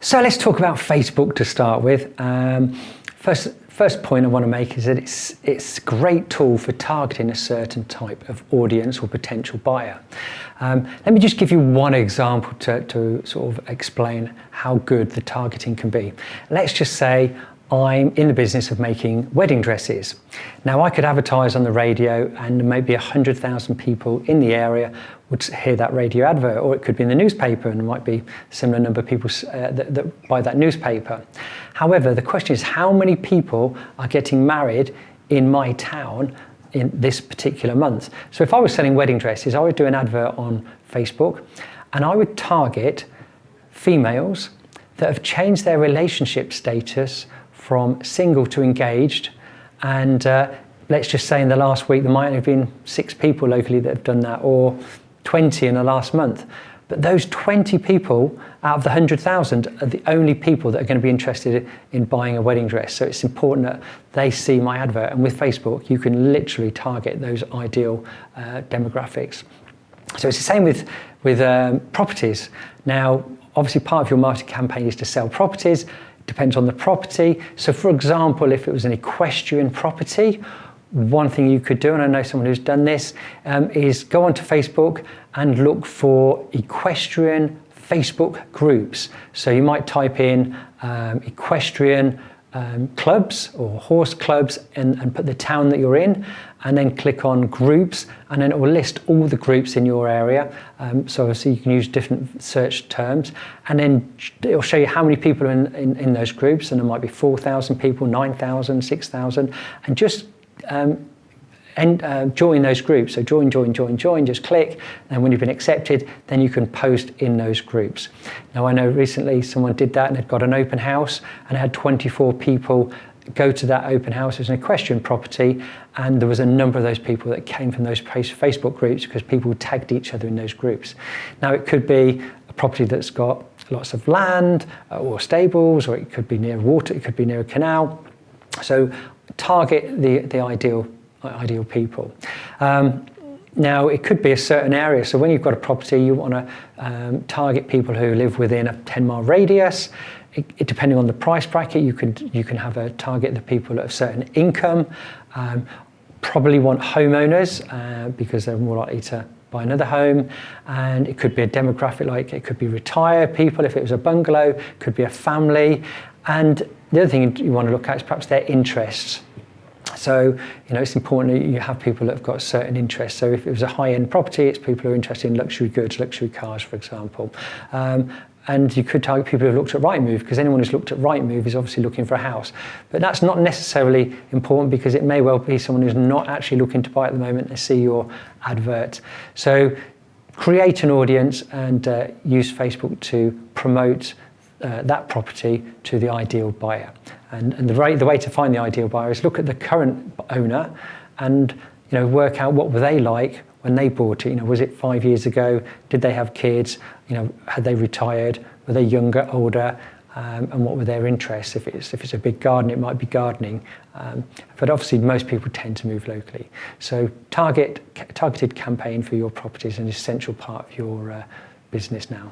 So let's talk about Facebook to start with. First point I want to make is that it's a great tool for targeting a certain type of audience or potential buyer. Let me just give you one example to sort of explain how good the targeting can be. Let's just say I'm in the business of making wedding dresses. Now I could advertise on the radio and maybe 100,000 people in the area would hear that radio advert, or it could be in the newspaper and there might be a similar number of people that buy that newspaper. However, the question is how many people are getting married in my town in this particular month? So if I was selling wedding dresses, I would do an advert on Facebook and I would target females that have changed their relationship status from single to engaged, and let's just say in the last week there might have been 6 people locally that have done that, or 20 in the last month. But those 20 people out of the 100,000 are the only people that are going to be interested in buying a wedding dress. So it's important that they see my advert, and with Facebook you can literally target those ideal demographics. So it's the same with properties. Now obviously part of your marketing campaign is to sell properties. Depends on the property. So for example, if it was an equestrian property, one thing you could do, and I know someone who's done this, is go onto Facebook and look for equestrian Facebook groups. So you might type in equestrian clubs or horse clubs and put the town that you're in, and then click on groups, and then it will list all the groups in your area. So obviously you can use different search terms, and then it'll show you how many people are in those groups, and there might be 4,000 people, 9,000, 6,000, and just join those groups. So join, just click, and when you've been accepted, then you can post in those groups. Now I know recently someone did that and had got an open house and had 24 people go to that open house. It was an equestrian property, and there was a number of those people that came from those Facebook groups because people tagged each other in those groups. Now it could be a property that's got lots of land or stables, or it could be near water, it could be near a canal. So target the ideal people. Now it could be a certain area. So when you've got a property, you want to target people who live within a 10-mile radius. Depending on the price bracket, you can have a target the people at a certain income. Probably want homeowners because they're more likely to buy another home, and it could be a demographic, like it could be retired people if it was a bungalow, it could be a family. And the other thing you want to look at is perhaps their interests. So, it's important that you have people that have got certain interests. So if it was a high-end property, it's people who are interested in luxury goods, luxury cars, for example. And you could target people who have looked at Rightmove, because anyone who's looked at Rightmove is obviously looking for a house. But that's not necessarily important, because it may well be someone who's not actually looking to buy at the moment and see your advert. So create an audience and use Facebook to promote that property to the ideal buyer. And the way to find the ideal buyer is look at the current owner and work out what were they like when they bought it. Was it 5 years ago? Did they have kids? Had they retired? Were they younger, older? And what were their interests? If it's a big garden, it might be gardening. But obviously most people tend to move locally. So targeted campaign for your property is an essential part of your business now.